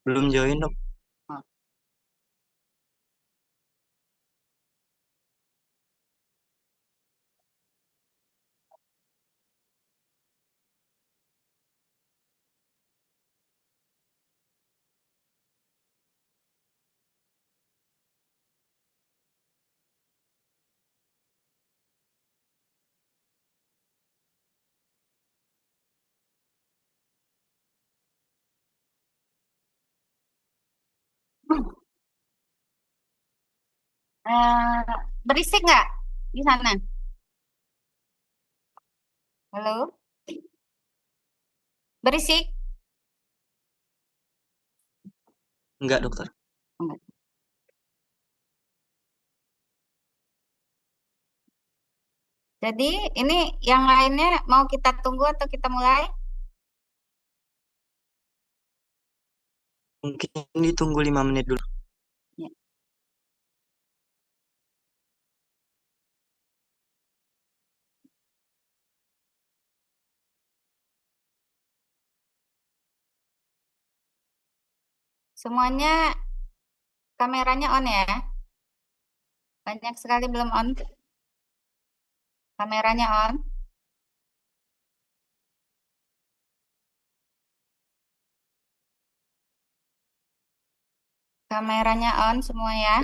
Belum join dok. Oh. Eh, berisik nggak di sana? Halo? Berisik? Enggak dokter. Enggak. Jadi ini yang lainnya mau kita tunggu atau kita mulai? Mungkin ditunggu 5 menit dulu. Ya. Semuanya kameranya on ya? Banyak sekali belum on. Kameranya on. Kameranya on semua ya.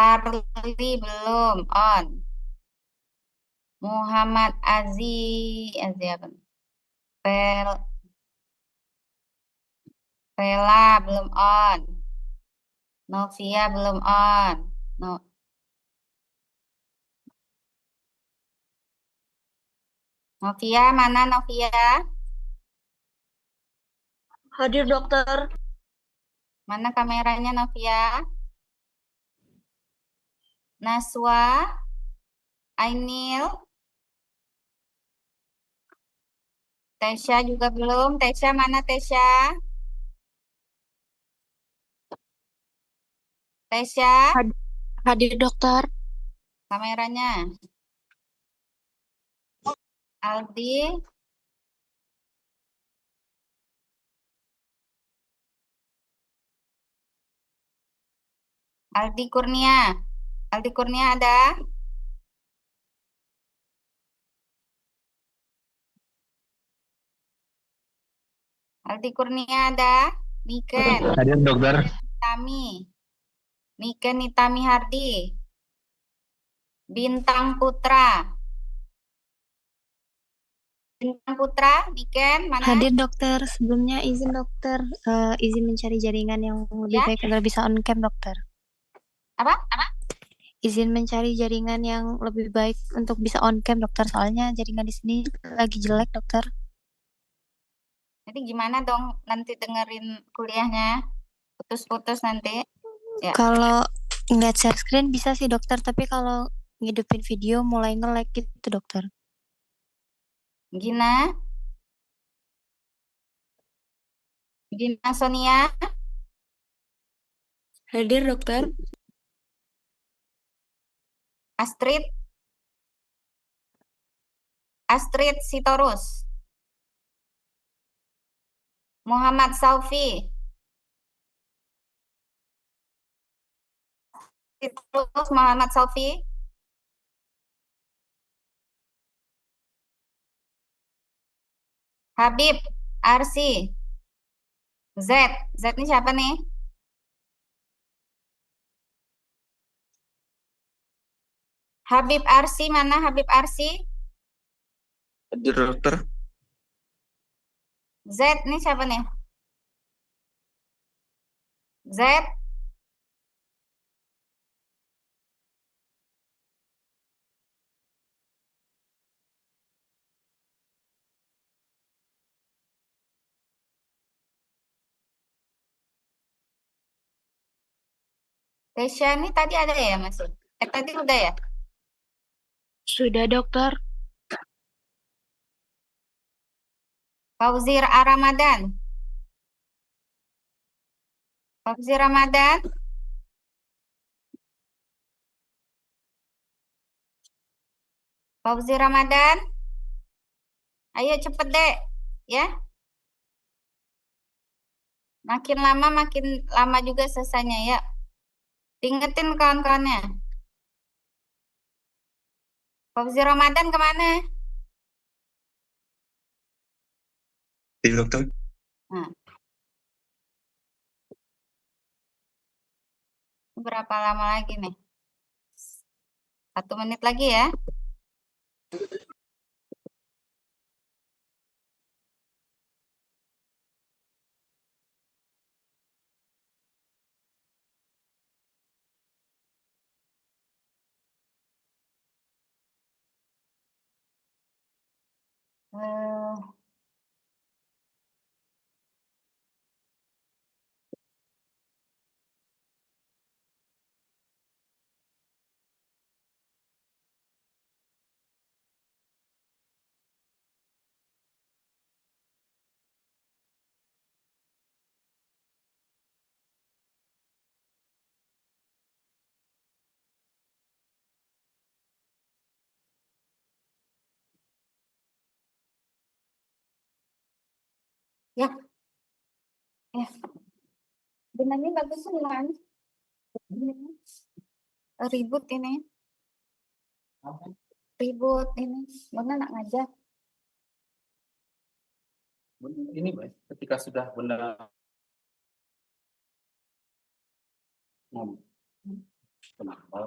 Arli belum on. Muhammad Azi apa? Pel, Pela belum on. Novia belum on. No, Novia mana Novia? Hadir dokter. Mana kameranya Novia? Naswa, Ainil, Tesya juga belum. Tesya mana Tesya? Tesya, Hadir dokter. kameranya. Aldi, Aldi Kurnia. Aldi Kurnia ada? Aldi Kurnia ada? Niken, Hadir dokter. Nitami. Niken Nitami Hardi. Bintang Putra. Bintang Putra, Niken mana? Hadir dokter. Sebelumnya izin dokter, izin mencari jaringan yang lebih Ya, baik agar bisa on cam dokter. apa? Izin mencari jaringan yang lebih baik untuk bisa on cam dokter. Soalnya jaringan di sini lagi jelek dokter. Jadi gimana dong nanti dengerin kuliahnya? Putus-putus nanti. Ya, Kalau ngeliat share screen bisa sih dokter, tapi kalau ngidupin video mulai nge-lag gitu dokter. Gina, Gina Sonia, Hadir dokter. Astrid, Astrid Sitorus, Muhammad Saufi, Sitorus Muhammad Saufi, Habib, Arsi, Z, Z ini siapa nih? Habib Arsi mana? Habib Arsi, Hadir dokter. Z ini siapa nih? Z, Tesya ini tadi ada ya masuk? Tadi udah ya? Sudah dokter. Fauzir Aramadan, Fauzir Ramadan, Fauzir Ramadan, Ayo cepet deh, ya. Makin lama juga selesainya ya. Diingetin kawan-kawannya. Fauzi Ramadan kemana? Iya, dokter. Nah, berapa lama lagi nih? 1 menit lagi ya. Eh, ya, ya. Benarnya bagus kan? Ribut ini. Ribut ini. Benar nak ngajar. Ini Mbak, ketika sudah benda kenapa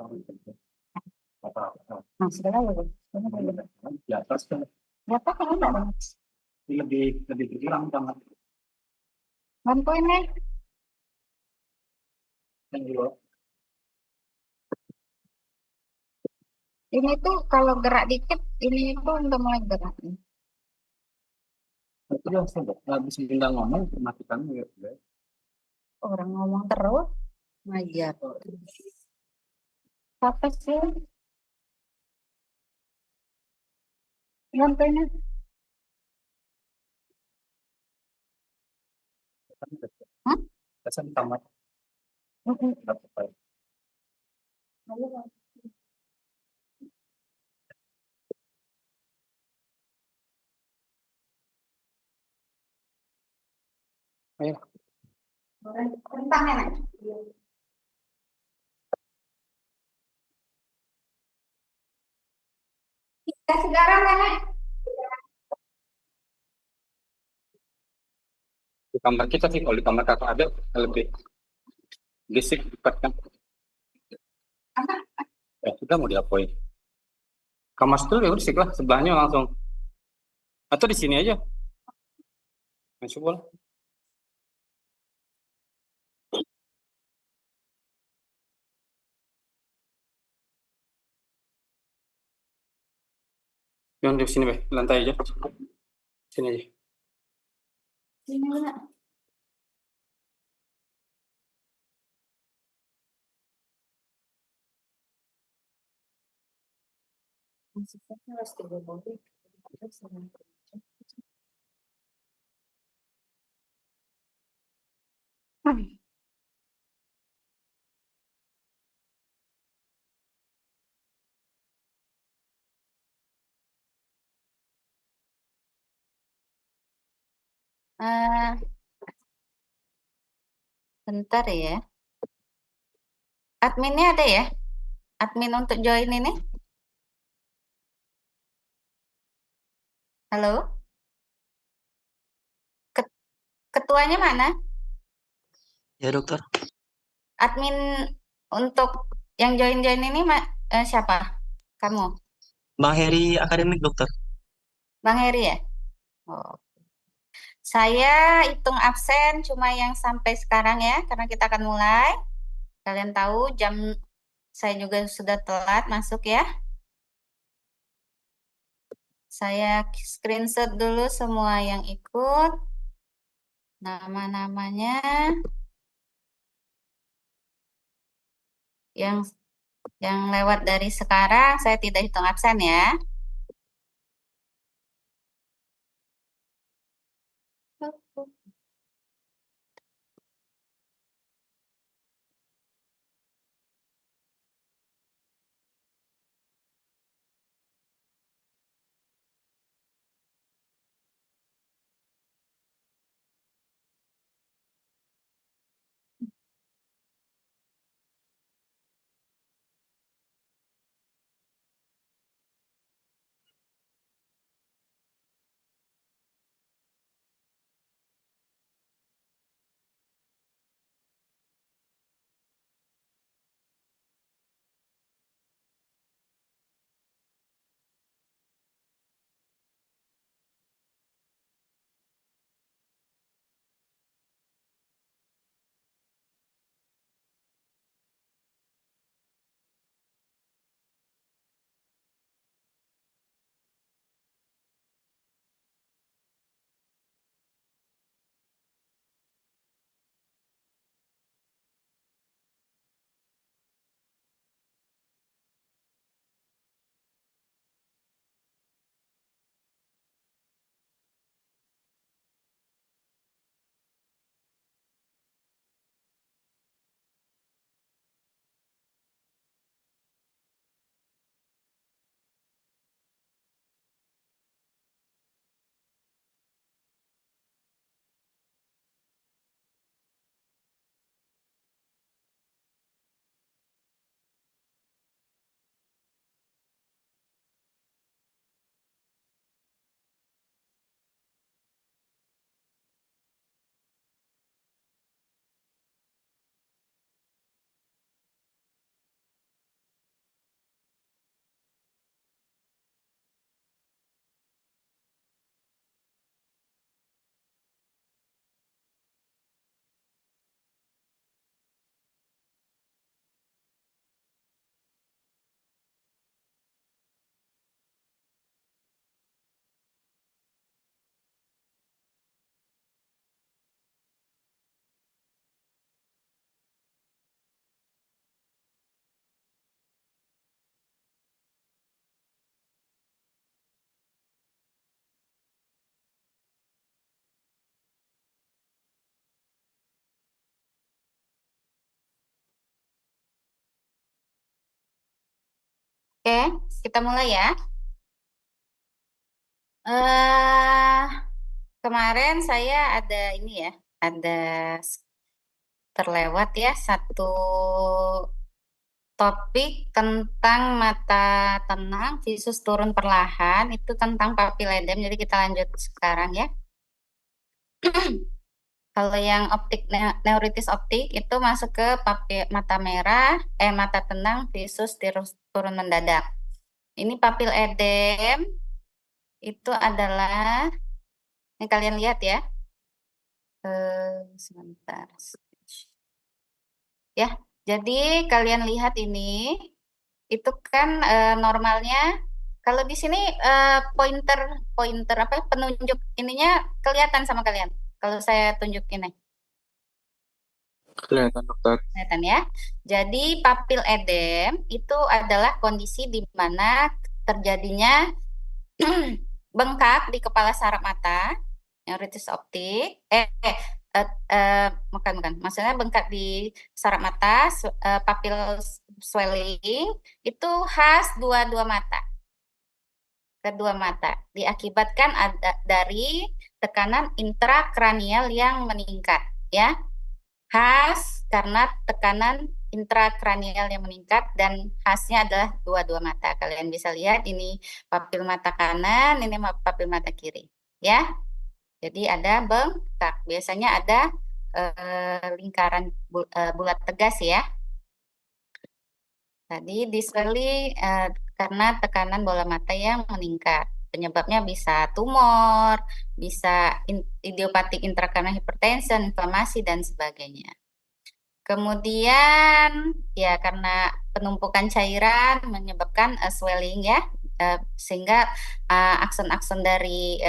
apa Nah, sudah lalu. di atas kan Berapa kan enggak? lebih kurang banget Bantuin nih. yang di bawah. Ini tuh kalau gerak dikit, ini tuh udah mulai gerak. Itu yang saya habis benda ngomong matikan ya. Orang ngomong terus, ngajar. Apa sih? Bantuin nih. Hah? Kesan tamat dapat ayo Tentang enak. Kasih garam enak. di kamar kita sih, kalau di kamar kakak ada lebih listrik dekat kan. Ya sudah mau diapain, kamar itu ya udah lah sebelahnya langsung, atau di sini aja masuk boleh. Yang di sini Beh, lantai aja sini aja. Sini enak. Maksudnya harus dibobogi. Ah, bentar ya. Adminnya ada ya? Admin untuk join ini? Halo? Ketuanya mana? Ya, dokter. Admin untuk yang join-join ini siapa? Kamu? Bang Heri akademik, dokter. Bang Heri ya? Oh. Saya hitung absen cuma yang sampai sekarang ya, karena kita akan mulai. Kalian tahu jam saya juga sudah telat masuk ya. Saya screenshot dulu semua yang ikut. Nama-namanya. Yang lewat dari sekarang saya tidak hitung absen ya. Oke, kita mulai ya. Kemarin saya ada ini ya, ada terlewat ya satu topik tentang mata tenang visus turun perlahan, itu tentang papiledem. Jadi kita lanjut sekarang ya. Kalau yang optik neuritis optik itu masuk ke mata merah, mata tenang visus turun mendadak. Ini papil edem itu adalah, ini kalian lihat ya. Sebentar. Ya, jadi kalian lihat ini, itu kan normalnya, kalau di sini pointer apa penunjuk ininya kelihatan sama kalian. Kalau saya tunjuk ini. Kelihatan dokter. Kelihatan ya. Jadi papil edem itu adalah kondisi di mana terjadinya bengkak di kepala saraf mata, neuritis optik. Bukan. Maksudnya bengkak di saraf mata, papil swelling itu khas dua mata. Kedua mata diakibatkan dari tekanan intrakranial yang meningkat, ya. Khas karena tekanan intrakranial yang meningkat dan khasnya adalah dua mata. Kalian bisa lihat ini papil mata kanan, ini papil mata kiri, ya. Jadi ada bengkak. Biasanya ada lingkaran bulat tegas ya. Tadi diswelling karena tekanan bola mata yang meningkat. Penyebabnya bisa tumor, bisa idiopatik intrakranial hypertension, inflamasi, dan sebagainya. Kemudian ya karena penumpukan cairan menyebabkan swelling ya, sehingga akson-akson dari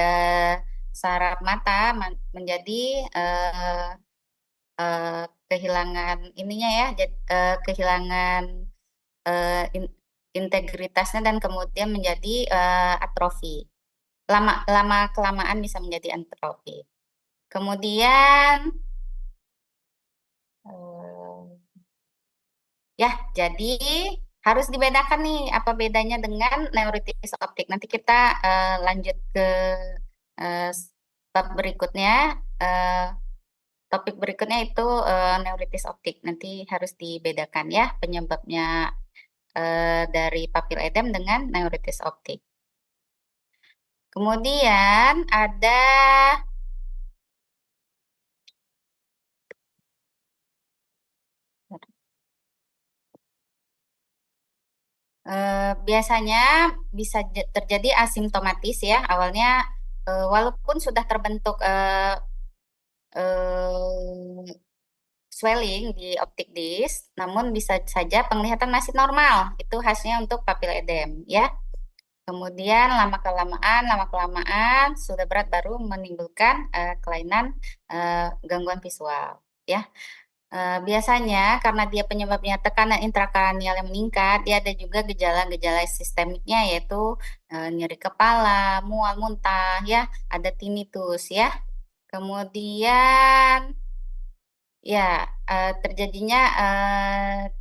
saraf mata menjadi kehilangan ininya ya, kehilangan integritasnya dan kemudian menjadi atrofi. Lama kelamaan bisa menjadi atrofi. Kemudian ya, jadi harus dibedakan nih apa bedanya dengan neuritis optik. Nanti kita lanjut ke bab berikutnya. Topik berikutnya itu neuritis optik. Nanti harus dibedakan ya penyebabnya dari papil edem dengan neuritis optik. Kemudian ada biasanya bisa terjadi asimptomatis ya awalnya, walaupun sudah terbentuk swelling di optic disc, namun bisa saja penglihatan masih normal. Itu khasnya untuk papil edem ya. Kemudian lama-kelamaan sudah berat baru menimbulkan kelainan gangguan visual ya. Biasanya karena dia penyebabnya tekanan intrakranial yang meningkat, dia ada juga gejala-gejala sistemiknya yaitu nyeri kepala, mual, muntah ya, ada tinnitus ya. Kemudian ya terjadinya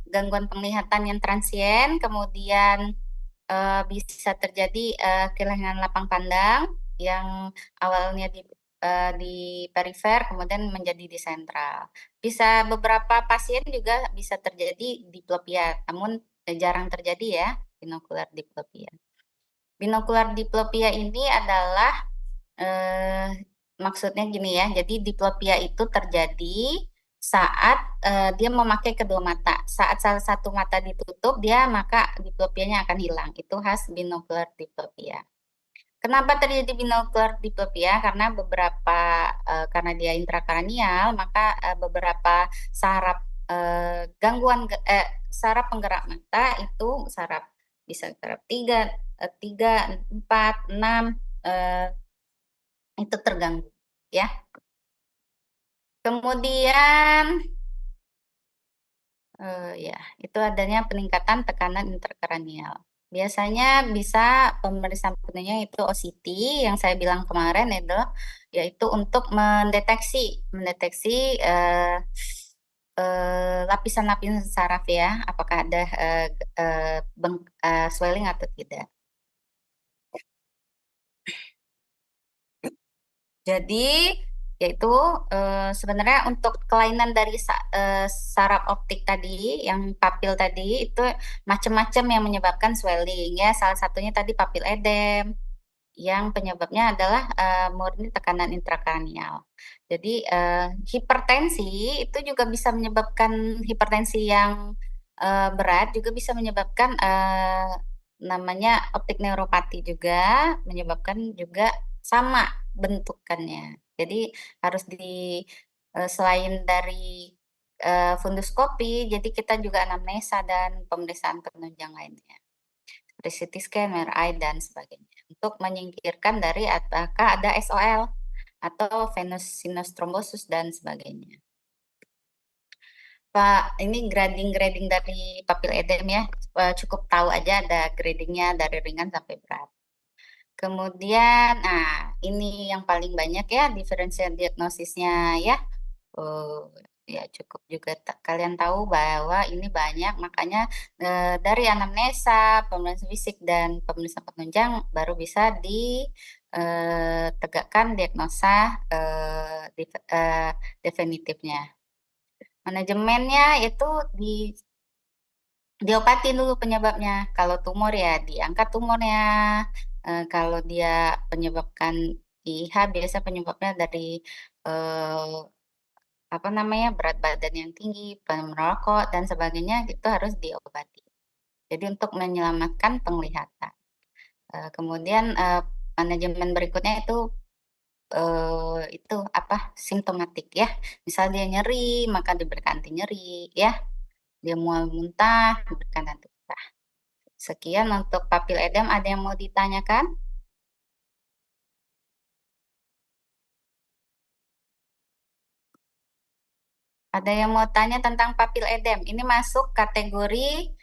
gangguan penglihatan yang transien, kemudian bisa terjadi kehilangan lapang pandang yang awalnya di perifer kemudian menjadi di sentral. Bisa beberapa pasien juga bisa terjadi diplopia, namun jarang terjadi ya binokular diplopia. Binokular diplopia ini adalah maksudnya gini ya, jadi diplopia itu terjadi saat dia memakai kedua mata. Saat salah satu mata ditutup, maka diplopianya akan hilang. Itu khas binocular diplopia. Kenapa terjadi binocular diplopia? Karena karena dia intrakranial, maka beberapa saraf saraf penggerak mata itu bisa saraf 3, 4, 6 itu terganggu ya. Kemudian ya itu adanya peningkatan tekanan intrakranial. Biasanya bisa pemeriksaan penunjang itu OCT yang saya bilang kemarin itu yaitu untuk mendeteksi lapisan-lapisan saraf ya, apakah ada swelling atau tidak. Jadi yaitu sebenarnya untuk kelainan dari saraf optik tadi, yang papil tadi itu macam-macam yang menyebabkan swelling ya. Salah satunya tadi papil edem, yang penyebabnya adalah murni tekanan intrakranial. Jadi hipertensi itu juga bisa menyebabkan hipertensi yang berat, juga bisa menyebabkan namanya optik neuropati juga, menyebabkan juga sama bentukannya. Jadi harus selain dari funduskopi, jadi kita juga anamnesa dan pemeriksaan penunjang lainnya. CT scan, MRI, dan sebagainya. Untuk menyingkirkan dari apakah ada SOL atau venous sinus thrombosis dan sebagainya. Pak, ini grading dari papil edem ya, cukup tahu aja ada gradingnya dari ringan sampai berat. Kemudian, nah ini yang paling banyak ya diferensial diagnosisnya ya. Ya cukup juga kalian tahu bahwa ini banyak, makanya dari anamnesa, pemeriksaan fisik dan pemeriksaan penunjang baru bisa ditegakkan diagnosa definitifnya. Manajemennya itu diobati dulu penyebabnya. Kalau tumor ya diangkat tumornya. Kalau dia penyebabkan IH biasa penyebabnya dari berat badan yang tinggi, merokok dan sebagainya, itu harus diobati. Jadi untuk menyelamatkan penglihatan. Kemudian manajemen berikutnya itu simptomatik ya. Misal dia nyeri, maka diberikan anti nyeri ya. Dia mual muntah, diberikan anti muntah. Sekian untuk papil edem. Ada yang mau ditanyakan? Ada yang mau tanya tentang papil edem? Ini masuk kategori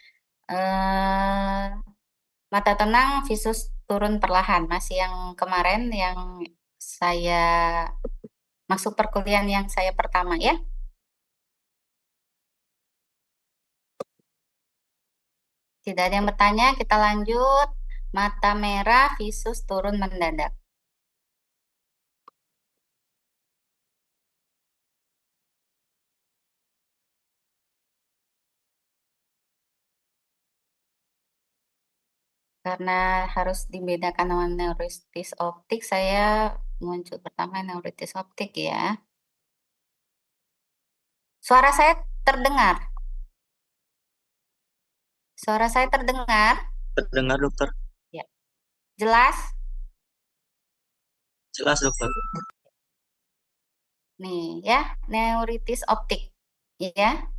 mata tenang visus turun perlahan. Masih yang kemarin yang saya masuk perkuliahan yang saya pertama ya. Tidak ada yang bertanya, kita lanjut. Mata merah visus turun mendadak. Karena harus dibedakan dengan neuritis optik, saya muncul pertama neuritis optik ya. Suara saya terdengar? Suara saya terdengar? Terdengar dokter? Ya. Jelas? Jelas dokter. Nih ya, neuritis optik. Ya.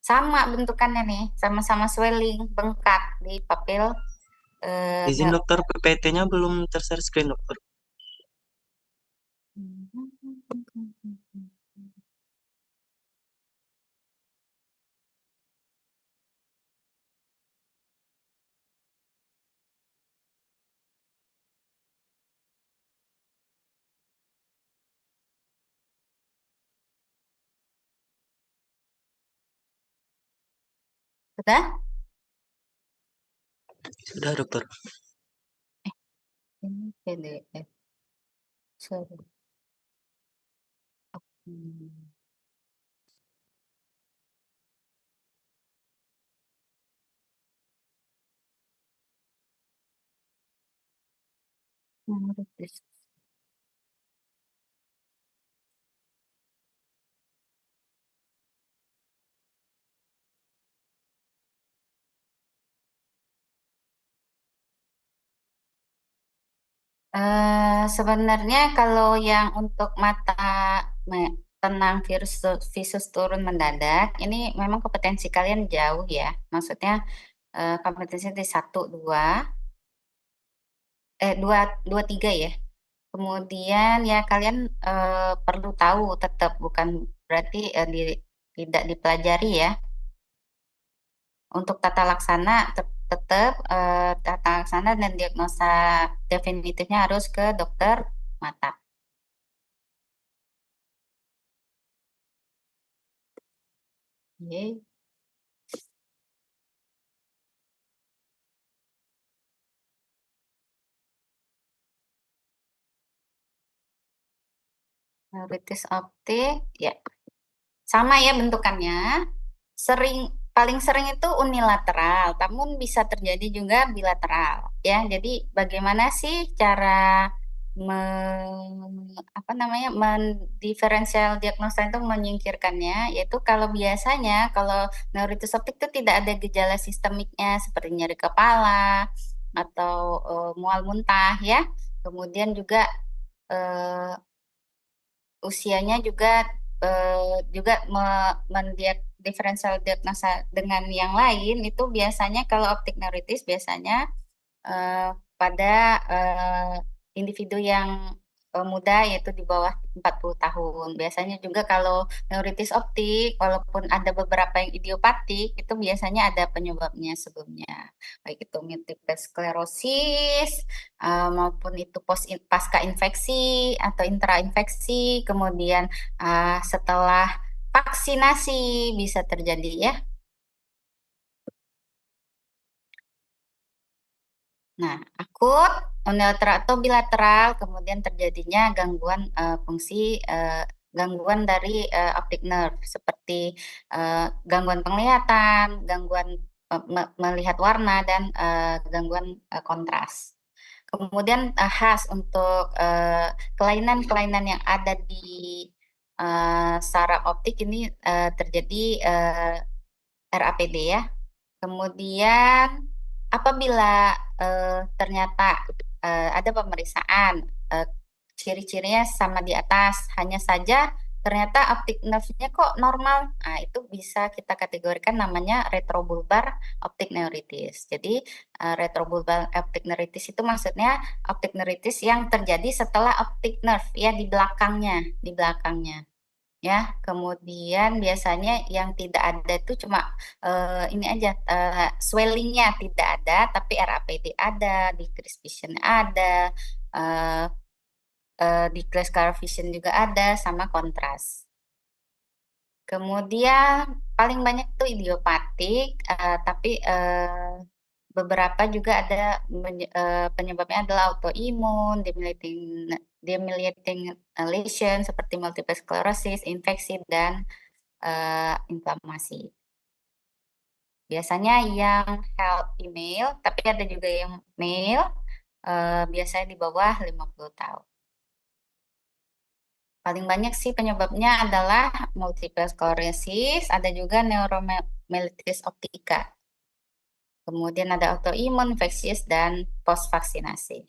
Sama bentukannya nih, sama-sama swelling, bengkak di papil. Izin dokter, PPT-nya belum ter-share screen dokter. Sudah? Sudah dokter. Ini PDF. Sorry. Neuritis. Sebenarnya kalau yang untuk mata tenang visus turun mendadak, ini memang kompetensi kalian jauh ya. Maksudnya kompetensi di 1, 2, 2, 3 ya. Kemudian ya kalian perlu tahu tetap, bukan berarti tidak dipelajari ya. Untuk tata laksana tetap tata laksana dan diagnosa definitifnya harus ke dokter mata. Yeay. Neuritis optik, ya. Sama ya bentukannya. Paling sering itu unilateral, namun bisa terjadi juga bilateral. Ya, jadi bagaimana sih cara mendiferensial diagnosa itu menyingkirkannya? Yaitu kalau biasanya kalau neuritis optik itu tidak ada gejala sistemiknya seperti nyeri kepala atau mual muntah ya. Kemudian juga eh, usianya juga diferensial diagnosa dengan yang lain itu biasanya kalau optik neuritis biasanya pada individu yang muda yaitu di bawah 40 tahun. Biasanya juga kalau neuritis optik walaupun ada beberapa yang idiopatik itu biasanya ada penyebabnya sebelumnya. Baik itu multiple sklerosis maupun itu pasca infeksi atau intrainfeksi, kemudian setelah vaksinasi bisa terjadi ya. Nah, akut, unilateral atau bilateral, kemudian terjadinya gangguan dari optic nerve seperti gangguan penglihatan, gangguan melihat warna dan gangguan kontras. Kemudian khas untuk kelainan-kelainan yang ada di saraf optik ini terjadi RAPD ya. Kemudian apabila ternyata ada pemeriksaan ciri-cirinya sama di atas, hanya saja ternyata optic nerve-nya kok normal. Nah, itu bisa kita kategorikan namanya retrobulbar optic neuritis. Jadi retrobulbar optic neuritis itu maksudnya optic neuritis yang terjadi setelah optic nerve ya di belakangnya. Ya, kemudian biasanya yang tidak ada itu cuma ini aja swellingnya tidak ada, tapi RAPD ada, decreased vision ada, uh, decreased color vision juga ada, sama kontras. Kemudian paling banyak tuh idiopatik, tapi beberapa juga ada penyebabnya adalah autoimun, demyelinating lesion seperti multiple sclerosis, infeksi dan inflamasi. Biasanya yang healthy male, tapi ada juga yang male, biasanya di bawah 50 tahun. Paling banyak sih penyebabnya adalah multiple sclerosis, ada juga neuromyelitis optica. Kemudian ada autoimun, infeksius, dan post vaksinasi.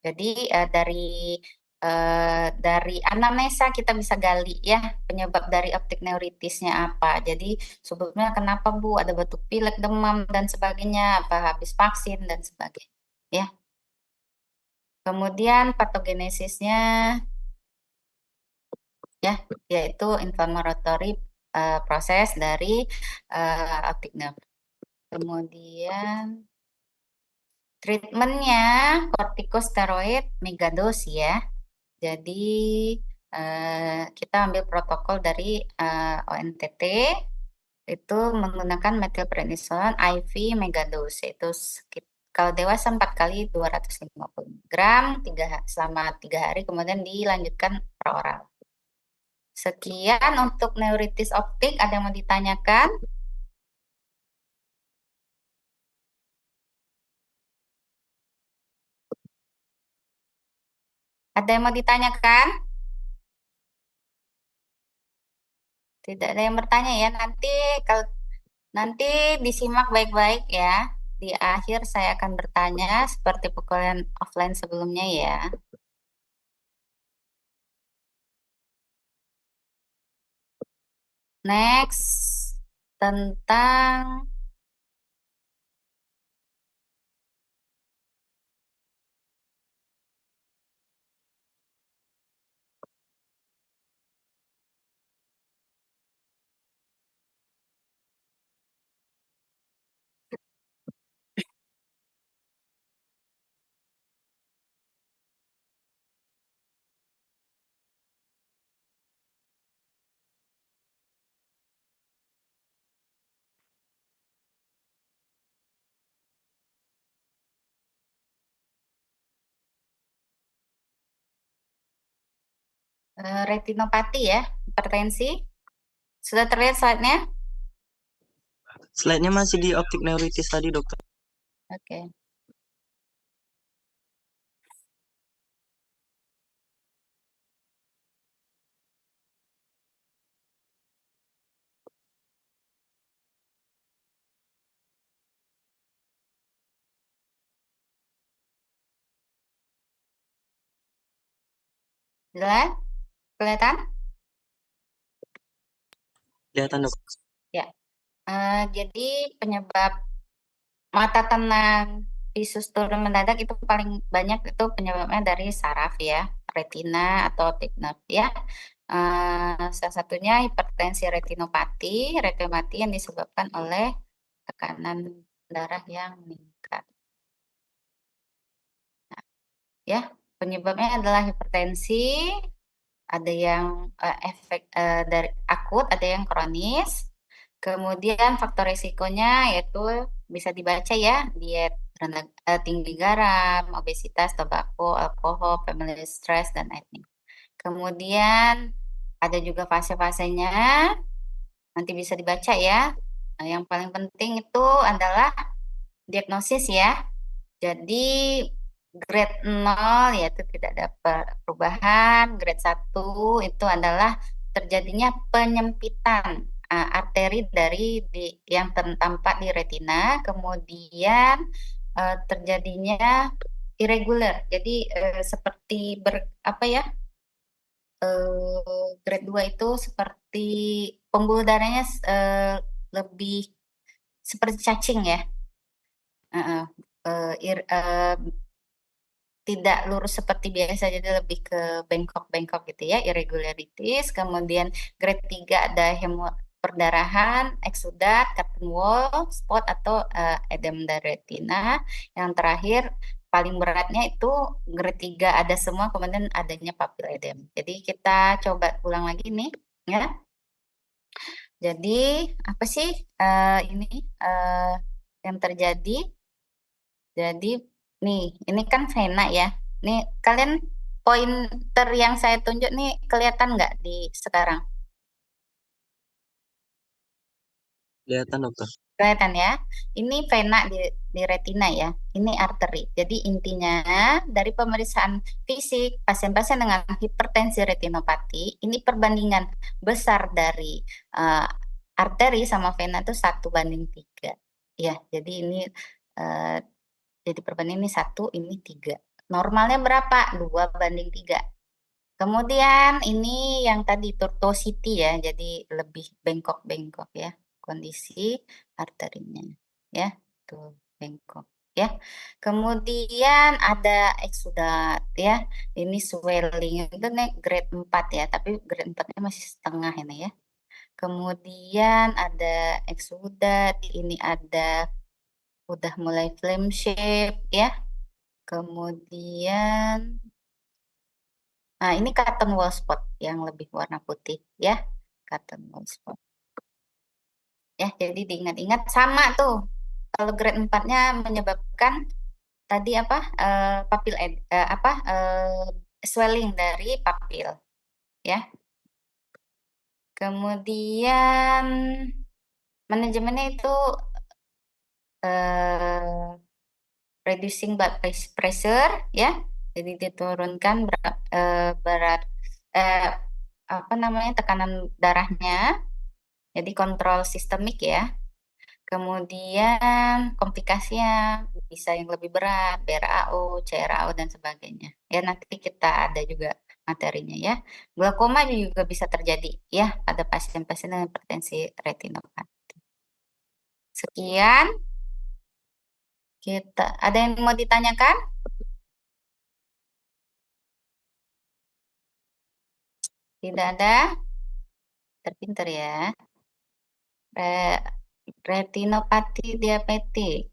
Jadi dari anamnesa kita bisa gali ya penyebab dari optik neuritisnya apa. Jadi sebelumnya kenapa Bu ada batuk pilek, demam dan sebagainya, apa habis vaksin dan sebagainya. Ya. Kemudian patogenesisnya ya yaitu inflammatory proses dari optik nerve. Kemudian treatmentnya kortikosteroid megados ya. Jadi kita ambil protokol dari ONTT itu menggunakan methylprednisolone IV megados yaitu kalau dewasa 4 kali 250 gram selama 3 hari kemudian dilanjutkan per oral. Sekian untuk neuritis optik. Ada yang mau ditanyakan? Ada yang mau ditanyakan? Tidak ada yang bertanya ya. Nanti disimak baik-baik ya. Di akhir saya akan bertanya seperti pukulan offline sebelumnya ya. Next, tentang retinopati ya, hipertensi. Sudah terlihat slide-nya? Slide-nya masih di optik neuritis tadi, dokter. Oke. Jelas? Kelihatan? Kelihatan, dok. Ya. Jadi penyebab mata tenang, visus turun mendadak itu paling banyak itu penyebabnya dari saraf ya, retina atau optik nerve ya. Salah satunya hipertensi retinopati, retinopati yang disebabkan oleh tekanan darah yang meningkat. Nah, ya, penyebabnya adalah hipertensi, ada yang efek dari akut, ada yang kronis. Kemudian faktor risikonya yaitu bisa dibaca ya, diet rendah, tinggi garam, obesitas, tobacco, alkohol, family stress, dan etnik. Kemudian ada juga fase-fasenya, nanti bisa dibaca ya. Nah, yang paling penting itu adalah diagnosis ya. Jadi grade 0 yaitu tidak ada perubahan, grade 1 itu adalah terjadinya penyempitan arteri dari yang tampak di retina, kemudian terjadinya irregular. Jadi seperti apa ya? Grade 2 itu seperti pembuluh darahnya lebih seperti cacing ya. Uh, tidak lurus seperti biasa, jadi lebih ke bengkok-bengkok gitu ya, irregularities. Kemudian grade 3 ada perdarahan, eksudat, cotton wall, spot atau edem dari retina. Yang terakhir paling beratnya itu grade 3 ada semua, kemudian adanya papil edem. Jadi kita coba ulang lagi nih ya. Jadi apa sih ini yang terjadi? Jadi nih, ini kan vena ya. Nih, kalian pointer yang saya tunjuk nih kelihatan nggak di sekarang? Kelihatan, dokter. Kelihatan ya. Ini vena di retina ya. Ini arteri. Jadi intinya dari pemeriksaan fisik pasien-pasien dengan hipertensi retinopati, ini perbandingan besar dari eh, arteri sama vena itu 1:3. Ya, jadi ini eh, jadi perbandingan ini 1, ini 3. Normalnya berapa? 2:3. Kemudian ini yang tadi tortuosity ya, jadi lebih bengkok-bengkok ya kondisi arterinya ya, tuh bengkok ya. Kemudian ada eksudat ya, ini swelling itu nih grade 4 ya, tapi grade 4-nya masih setengah ini ya. Kemudian ada eksudat, ini ada udah mulai flame shape ya. Kemudian ini cotton wall spot yang lebih warna putih ya, cotton wall spot. Ya, jadi diingat-ingat sama tuh. Kalau grade 4-nya menyebabkan tadi apa? Papil apa? Swelling dari papil ya. Kemudian manajemennya itu eh, reducing blood pressure ya. Jadi diturunkan berat eh, apa namanya tekanan darahnya. Jadi kontrol sistemik ya. Kemudian komplikasinya bisa yang lebih berat, BRAO, CRAO dan sebagainya. Ya nanti kita ada juga materinya ya. Glaukoma juga bisa terjadi ya pada pasien-pasien dengan hipertensi retinopati. Sekian. Kita ada yang mau ditanyakan? Tidak ada? Terpinter ya. Retinopati diabetik.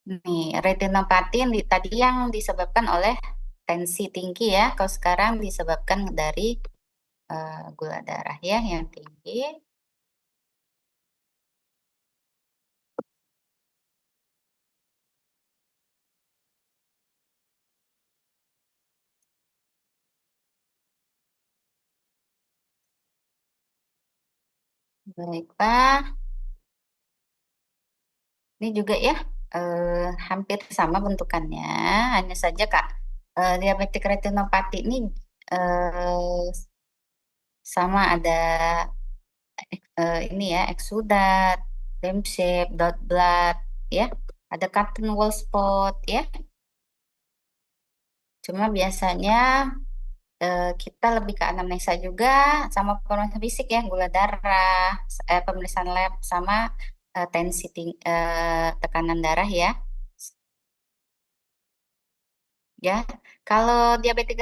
Nih, retinopati yang tadi yang disebabkan oleh tensi tinggi ya. Kalau sekarang disebabkan dari gula darah ya yang tinggi. Baik, Pak. Ini juga ya hampir sama bentukannya, hanya saja Kak, diabetik retinopati ini eh, sama ada ini ya eksudat, rim shape, dot blood, ya, ada cotton wall spot ya. Cuma biasanya kita lebih ke anamnesa juga sama pemeriksaan fisik ya, gula darah, pemeriksaan lab sama tensi tekanan darah ya. Ya, kalau diabetik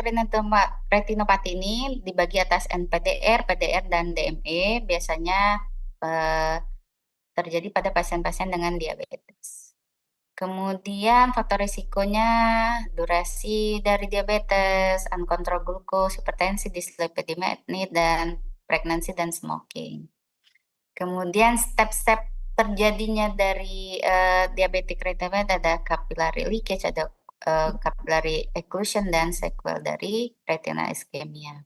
retinopati ini dibagi atas NPDR, PDR, dan DME, biasanya eh, terjadi pada pasien-pasien dengan diabetes. Kemudian faktor risikonya durasi dari diabetes, uncontrolled glucose, hipertensi, dyslipidemia, dan pregnancy dan smoking. Kemudian step-step terjadinya dari diabetic retinopathy ada capillary leakage, ada capillary occlusion, dan sequel dari retinal ischemia.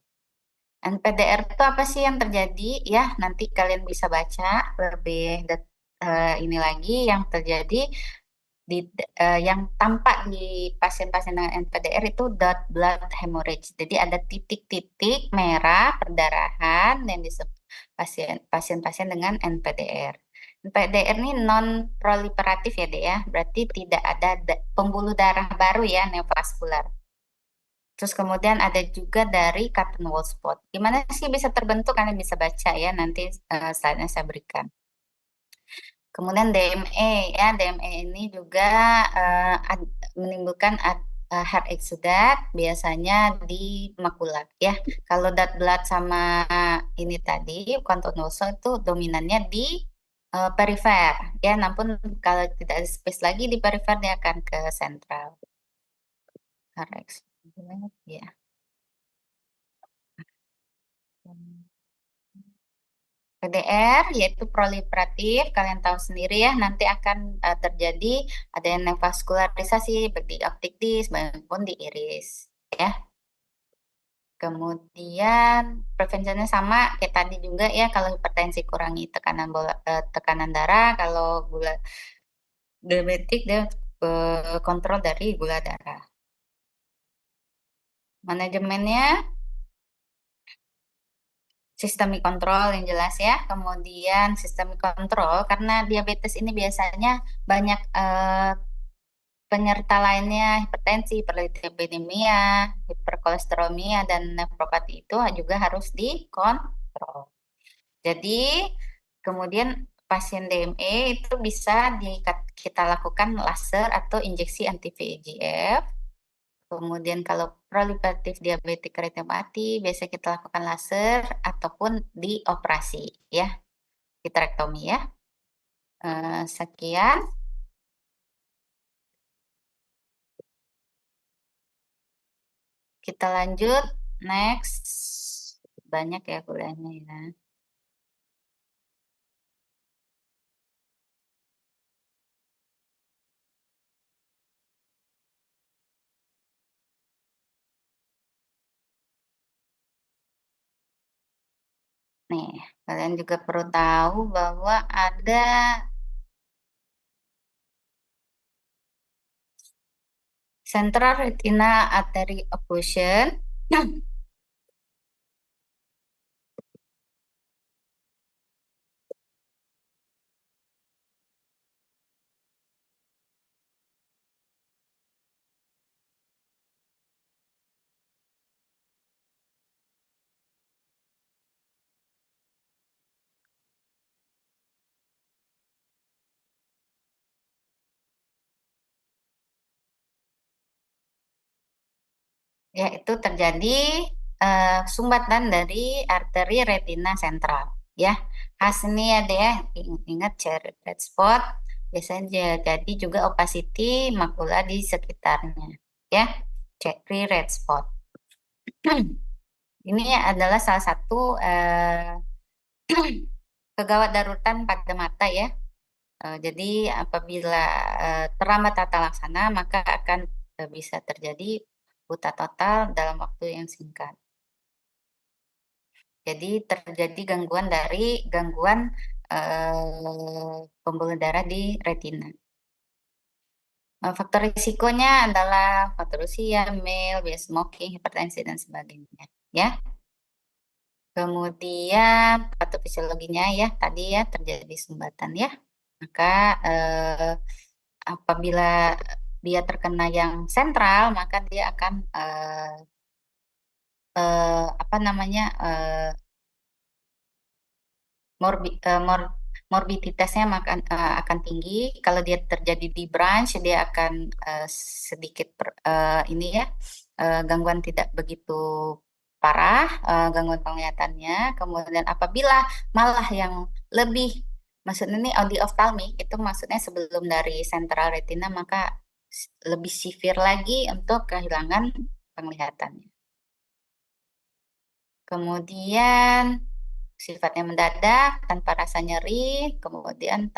NPDR itu apa sih yang terjadi? Ya, nanti kalian bisa baca lebih ini lagi yang terjadi yang tampak di pasien-pasien dengan NPDR itu dot blood hemorrhage. Jadi ada titik-titik merah perdarahan yang disebut pasien-pasien dengan NPDR. NPDR ini non proliferatif ya, Dek ya. Berarti tidak ada pembuluh darah baru ya, neovaskular. Terus kemudian ada juga dari cotton wall spot. Gimana sih bisa terbentuk? Kalian bisa baca ya, nanti slide-nya saya berikan. Kemudian DME ya, DME ini juga menimbulkan hair exudate biasanya di makula ya. Kalau dot blood sama ini tadi kontinuoso itu dominannya di perifer ya. Namun kalau tidak ada space lagi di perifer dia akan ke sentral. Hair exudate ya. PDR yaitu proliferatif, kalian tahu sendiri ya, nanti akan terjadi ada yang neovaskularisasi baik di optik disc maupun di iris ya. Kemudian prevensinya sama kayak tadi juga ya, kalau hipertensi kurangi tekanan darah, kalau gula diabetik dia kontrol dari gula darah. Manajemennya sistemik kontrol yang jelas ya, kemudian sistemik kontrol karena diabetes ini biasanya banyak penyerta lainnya, hipertensi, hiperlipidemia, hiperkolesterolmia, dan nefropati itu juga harus dikontrol. Jadi kemudian pasien DME itu bisa kita lakukan laser atau injeksi anti-VEGF. Kemudian kalau proliferatif diabetik retinopati biasa kita lakukan laser ataupun dioperasi ya, vitrektomi ya. Sekian. Kita lanjut next. Banyak ya kuliahnya ya. Nih, kalian juga perlu tahu bahwa ada central retina artery occlusion. Yaitu terjadi sumbatan dari arteri retina sentral ya. Hasilnya ya deh, ingat cherry red spot biasanya jadi juga opacity makula di sekitarnya ya, cherry red spot. Ini adalah salah satu kegawat darurat pada mata ya. Jadi apabila terlambat tata laksana maka akan bisa terjadi buta total dalam waktu yang singkat. Jadi terjadi gangguan dari gangguan pembuluh darah di retina. Faktor risikonya adalah faktor usia, male, bias smoking, hipertensi, dan sebagainya. Ya. Kemudian patofisiologinya ya, tadi ya terjadi sumbatan ya. Maka apabila dia terkena yang sentral, maka dia akan apa namanya morbiditasnya akan tinggi. Kalau dia terjadi di branch, dia akan sedikit ini ya gangguan tidak begitu parah, gangguan penglihatannya. Kemudian apabila malah yang lebih, maksudnya ini audioptalmic, itu maksudnya sebelum dari central retina, maka lebih severe lagi untuk kehilangan penglihatannya. Kemudian sifatnya mendadak, tanpa rasa nyeri, kemudian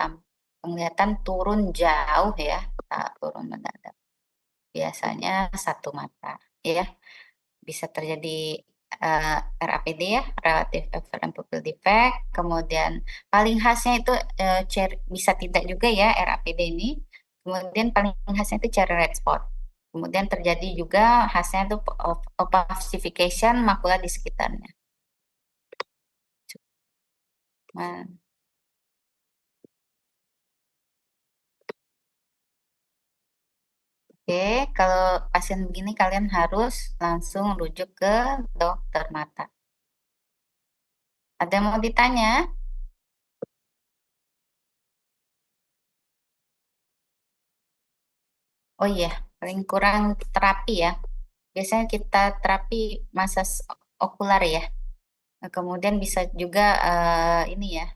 penglihatan turun jauh ya, turun mendadak. Biasanya satu mata ya. Bisa terjadi RAPD ya, Relative Apparent Pupil Defect. Kemudian paling khasnya itu bisa tidak juga ya RAPD ini. Kemudian paling khasnya itu cherry red spot. Kemudian terjadi juga khasnya itu opacification makula di sekitarnya. Nah, oke, kalau pasien begini kalian harus langsung rujuk ke dokter mata. Ada yang mau ditanya? Oh iya, paling kurang terapi ya. Biasanya kita terapi masa okular ya. Nah, kemudian bisa juga ini ya,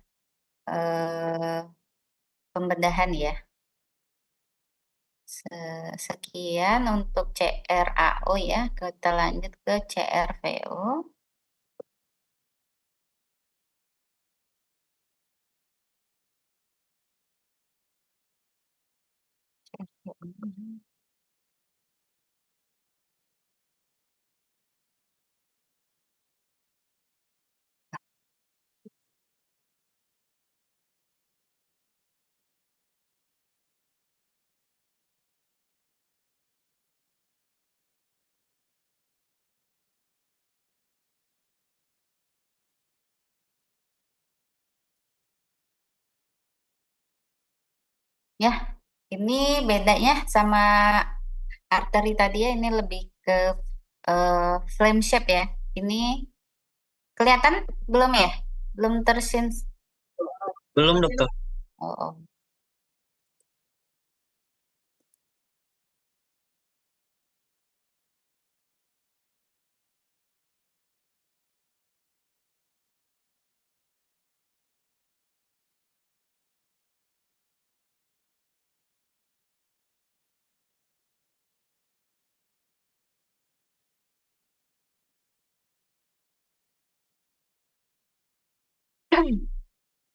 pembedahan ya. Sekian untuk CRAO ya. Kita lanjut ke CRVO. Ya, ini bedanya sama arteri tadi ya, ini lebih ke flame shape ya. Ini kelihatan belum ya? Belum tersins. Belum, dokter. Oh.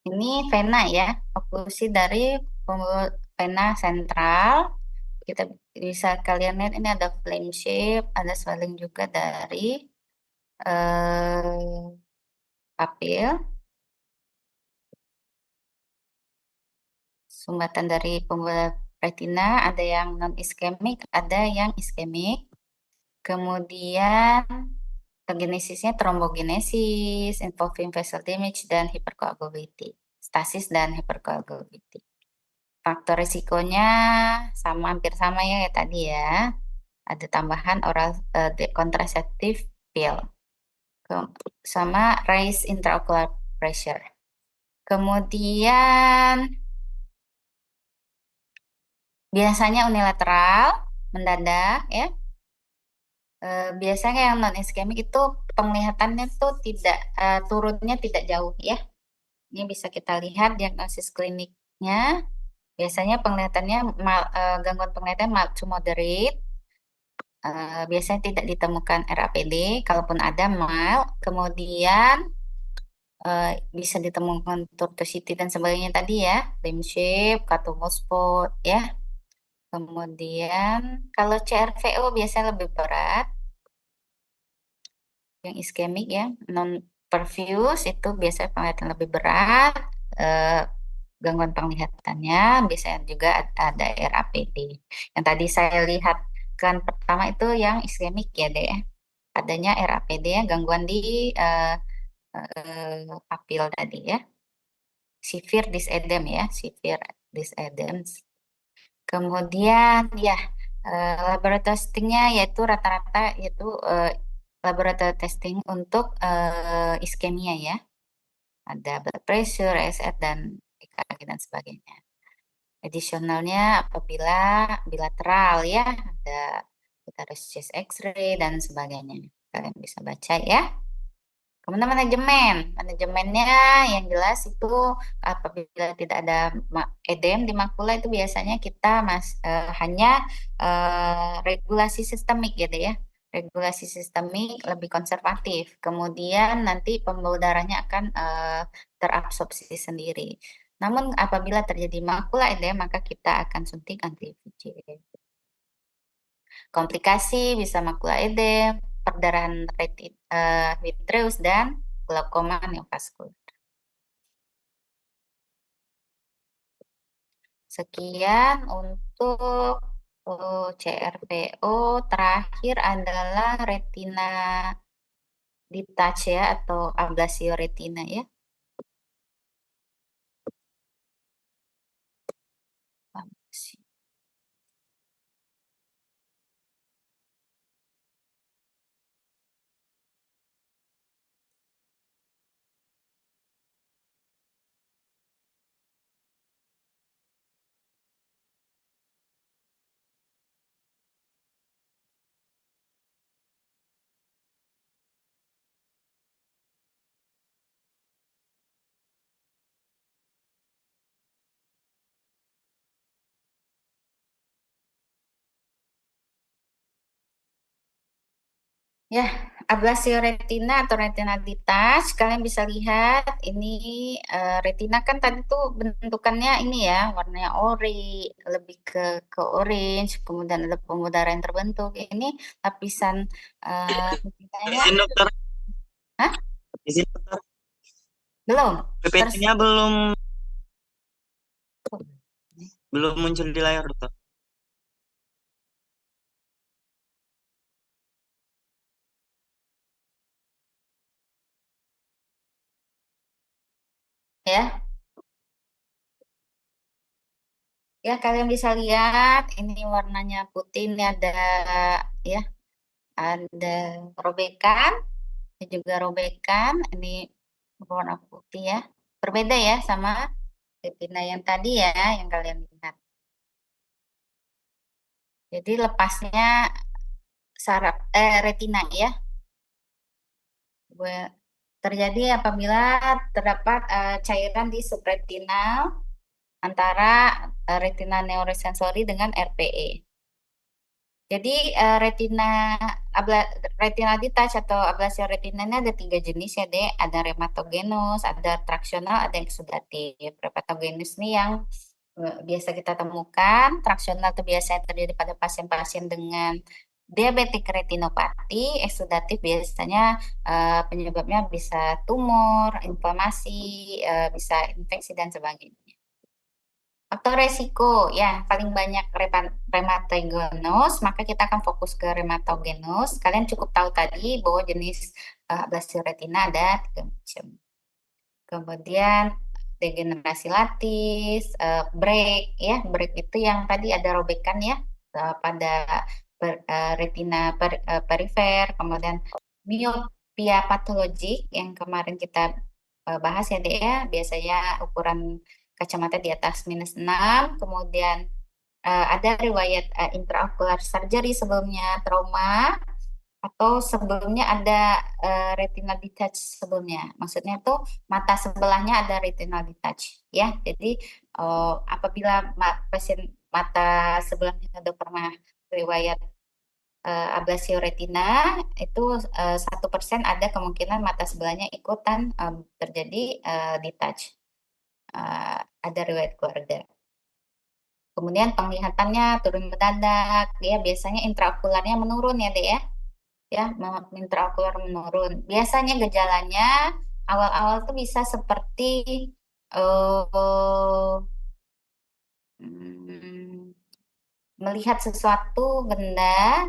Ini vena ya, oklusi dari pembuluh vena sentral. Kita bisa kalian lihat ini ada flame shape, ada swelling juga dari papil. Sumbatan dari pembuluh retina, ada yang non iskemik, ada yang iskemik. Kemudian genesisnya trombogenesis, involving vessel damage, dan hypercoagulability. Stasis dan hypercoagulability. Faktor risikonya hampir sama ya tadi ya. Ada tambahan oral contraceptive pill. Sama raise intraocular pressure. Kemudian biasanya unilateral, mendadak ya. Biasanya yang non iskemik itu penglihatannya tuh tidak turunnya tidak jauh ya. Ini bisa kita lihat diagnosis kliniknya. Biasanya penglihatannya gangguan penglihatan mild to moderate. Biasanya tidak ditemukan RAPD, kalaupun ada mild. Kemudian bisa ditemukan tortuosity dan sebagainya tadi ya, rim shape, catumull spot ya. Kemudian kalau CRVO biasanya lebih berat, yang iskemik ya, non perfuse itu biasanya penglihatan lebih berat, gangguan penglihatannya, biasanya juga ada RAPD. Yang tadi saya lihat kan pertama itu yang iskemik ya deh, adanya RAPD ya, gangguan di papil tadi ya, severe dysedem ya, severe dysedems. Kemudian ya laboratorium testingnya yaitu rata-rata yaitu laboratorium testing untuk iskemia ya. Ada blood pressure, ASR, dan EKG dan sebagainya. Additionalnya apabila bilateral ya, ada kita harus chest X-ray dan sebagainya. Kalian bisa baca ya. Kemudian manajemennya yang jelas itu apabila tidak ada edem di makula itu biasanya kita hanya regulasi sistemik gitu ya. Regulasi sistemik lebih konservatif. Kemudian nanti pembuluh darahnya akan terabsorpsi sendiri. Namun apabila terjadi makula edem maka kita akan suntik anti-VJ. Komplikasi bisa makula edem, perdarahan vitreous, dan glaukoma neovaskular. Sekian untuk CRVO. Terakhir adalah retina detach ya, atau ablasio retina ya. Ya, ablasio retina atau retina detach, kalian bisa lihat ini retina kan tadi tuh bentukannya ini ya, warnanya ori, lebih ke orange, kemudian ada pembuluh darah yang terbentuk. Ini lapisan retinanya. Izin dokter. Hah? Izin dokter. Belum. PPT-nya belum muncul di layar dokter. Ya. Ya, kalian bisa lihat ini warnanya putih, ini ada ya, ada robekan, ini juga robekan, ini warna putih ya. Berbeda ya sama retina yang tadi ya, yang kalian lihat. Jadi lepasnya retina ya. Terjadi apabila terdapat cairan di subretinal antara retina neurosensori dengan RPE. Jadi retina detach atau ablasio retina ini ada 3 jenis ya dek. Ada rematogenus, ada traksional, ada eksudatif. Rematogenus ini yang biasa kita temukan. Traksional itu biasanya terjadi pada pasien-pasien dengan diabetik retinopati. Eksudatif biasanya penyebabnya bisa tumor, inflamasi, bisa infeksi dan sebagainya. Faktor resiko ya paling banyak rematogenus, maka kita akan fokus ke rematogenus. Kalian cukup tahu tadi bahwa jenis ablasio retina ada 3 macam. Kemudian degenerasi latis, break ya, break itu yang tadi ada robekan ya pada retina perifer, kemudian miopia patologik yang kemarin kita bahas ya deh ya, biasanya ukuran kacamata di atas -6, kemudian ada riwayat intraocular surgery sebelumnya, trauma, atau sebelumnya ada retinal detach sebelumnya. Maksudnya tuh mata sebelahnya ada retinal detach ya. Jadi apabila pasien mata sebelahnya ada pernah riwayat ablasio retina, itu 1% ada kemungkinan mata sebelahnya ikutan terjadi detach. Ada riwayat keluarga. Kemudian penglihatannya turun mendadak, ya biasanya intraokularnya menurun ya dek ya. ya, intraokular menurun. Biasanya gejalanya awal-awal tuh bisa seperti eh mm, melihat sesuatu benda,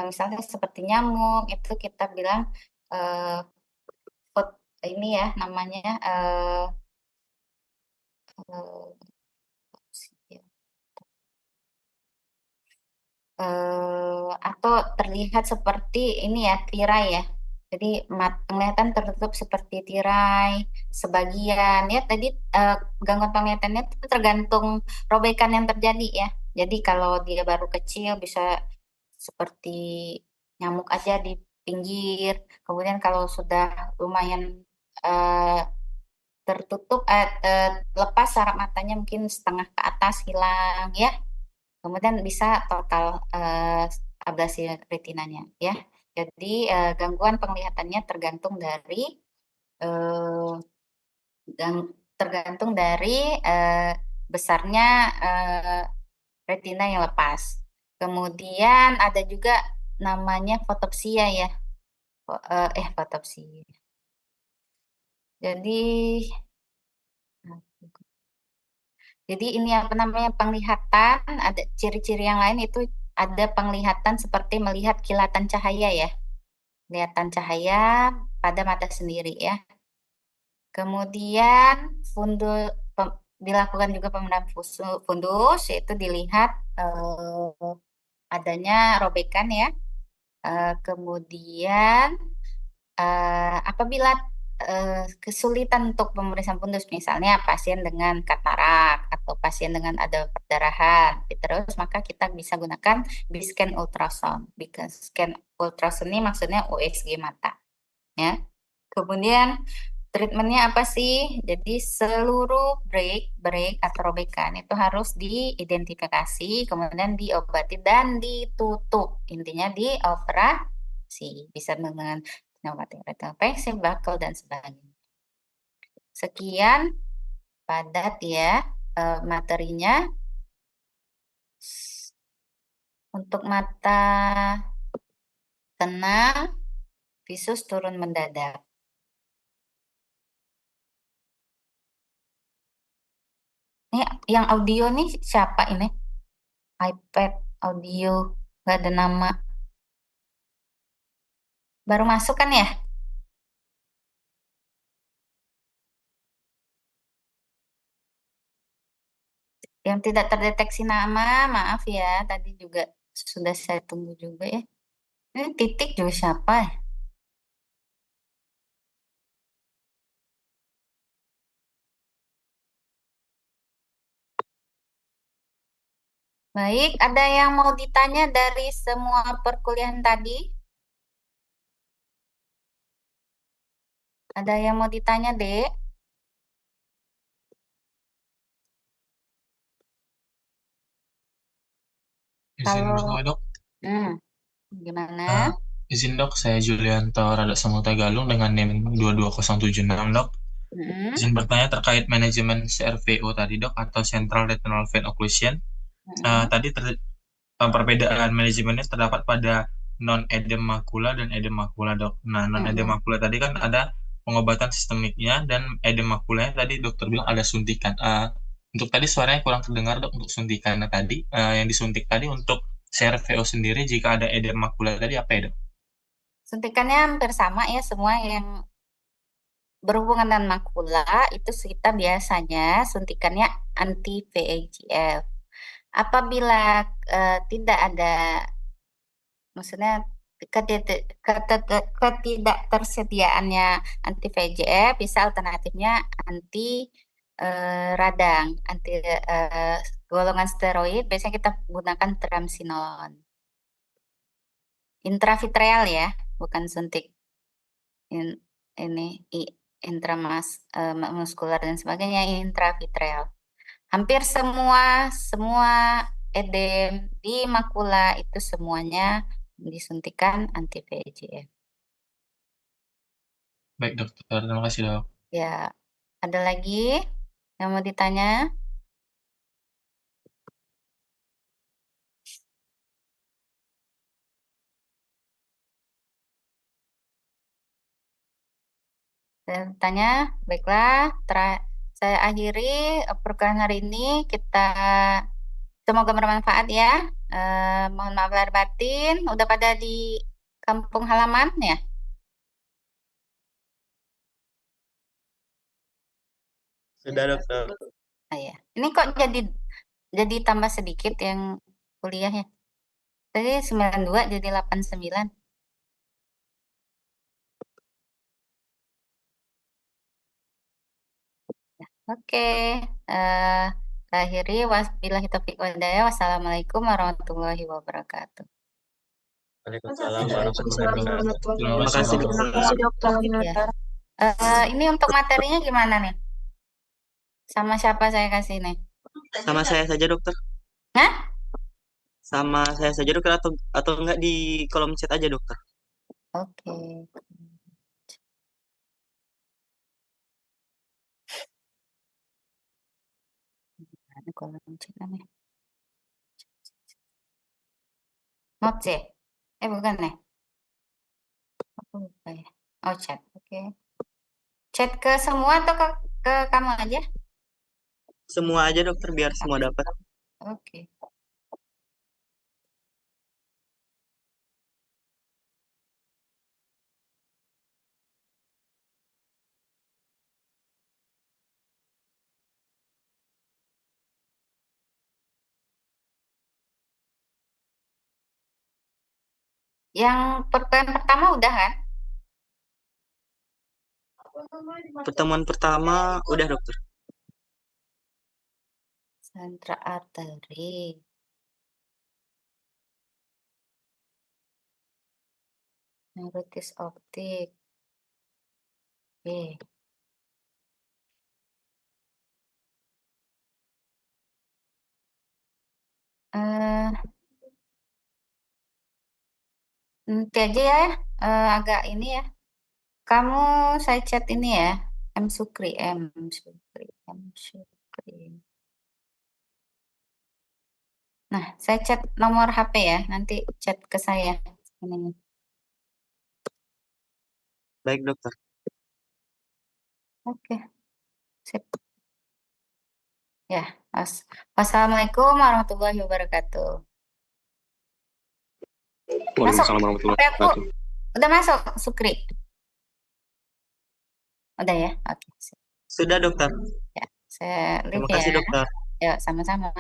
misalnya seperti nyamuk, itu kita bilang eh fot- ini ya namanya eh, atau terlihat seperti ini ya tirai ya. Jadi penglihatan tertutup seperti tirai sebagian ya. Tadi gangguan penglihatannya itu tergantung robekan yang terjadi ya. Jadi kalau dia baru kecil bisa seperti nyamuk aja di pinggir. Kemudian kalau sudah lumayan eh, tertutup, lepas saraf matanya mungkin setengah ke atas hilang ya. Kemudian bisa total ablasi retinanya ya. Jadi gangguan penglihatannya eh, tergantung dari besarnya eh, retina yang lepas. Kemudian ada juga namanya fotopsia ya. Fotopsia. Jadi ini apa namanya penglihatan, ada ciri-ciri yang lain itu ada penglihatan seperti melihat kilatan cahaya ya. Kelihatan cahaya pada mata sendiri ya. Kemudian dilakukan juga pembedahan fundus, yaitu dilihat adanya robekan ya. Kemudian apabila kesulitan untuk pemeriksaan fundus, misalnya pasien dengan katarak atau pasien dengan ada perdarahan, terus maka kita bisa gunakan B-scan ultrasound. B-scan ultrasound ini maksudnya USG mata, ya. Kemudian treatmentnya apa sih? Jadi seluruh break atau robekan itu harus diidentifikasi, kemudian diobati dan ditutup. Intinya dioperasi, bisa dengan pneumatik retinopexy, buccal, dan sebagainya. Sekian padat ya materinya. Untuk mata tenang, visus turun mendadak. Ini yang audio nih siapa ini? iPad audio, nggak ada nama. Baru masuk kan ya? Yang tidak terdeteksi nama, maaf ya, tadi juga sudah saya tunggu juga ya. Ini titik juga siapa ya? Baik, ada yang mau ditanya dari semua perkuliahan tadi? Ada yang mau ditanya, Dek? Izin Kalau, berdoa dok. hmm, gimana? Eh, izin dok, saya Julianto Rada Samuta Galung dengan NIM 22076 dok. Hmm, Izin bertanya terkait manajemen CRVO tadi dok, atau Central Retinal Vein Occlusion. hmm, Tadi perbedaan manajemennya terdapat pada non-edem makula dan edem makula dok. Nah, non-edem hmm. makula tadi kan ada pengobatan sistemiknya, dan edem makulanya tadi dokter bilang ada suntikan. Untuk tadi suaranya kurang terdengar dok untuk suntikannya tadi. Yang disuntik tadi untuk CRVO sendiri jika ada edem makula tadi apa ya dok? Suntikannya hampir sama ya, semua yang berhubungan dengan makula itu kita biasanya suntikannya anti VEGF. Apabila tidak ada, maksudnya ketidaktersediaannya anti VEGF, bisa alternatifnya anti radang, anti golongan steroid. Biasanya kita gunakan triamcinolone. Intravitreal ya, bukan suntik in- ini muskular dan sebagainya, intravitreal. Hampir semua edem di makula itu semuanya disuntikan anti VEGF. Baik dokter, terima kasih dok. Ya, ada lagi yang mau ditanya? Tanya, baiklah. Saya akhiri perkuliahan hari ini. Semoga bermanfaat ya. Mohon maaf lahir batin. Udah pada di kampung halaman ya? Sudah dokter. Ah, ya. Ini kok jadi tambah sedikit yang kuliah ya? Tadi 92 jadi 89. Oke, akhiri wabillahi taufiq wal hidayah. Wassalamualaikum warahmatullahi wabarakatuh. Waalaikumsalam warahmatullahi wabarakatuh. Terima Terima kasih kasih, dokter. Ya. Ini untuk materinya gimana nih? Sama siapa saya kasih nih? Sama saya saja dokter. Hah? Sama saya saja dokter atau enggak di kolom chat aja dokter. Oke. Mana kolom chat namanya? Notes ya? Bukan ya? Aku lupa ya. Oh, chat. Oke. Chat ke semua atau ke kamu aja? Semua aja dokter biar semua dapat. Oke. Yang pertemuan pertama udah kan? Pertemuan pertama udah dokter. Sentra arteri. Neuritis optik. Oke. Nanti aja ya, agak ini ya. Kamu saya chat ini ya, M Sukri. Nah, saya chat nomor HP ya, nanti chat ke saya. Ini. Baik dokter. Oke, sip. Ya, wassalamualaikum warahmatullahi wabarakatuh. Waalaikumsalam warahmatullahi HP aku wabarakatuh. udah masuk, Sukri? Udah ya, oke. Sip. Sudah dokter. Ya, saya Terima leave ya. kasih dokter. Ya, sama-sama.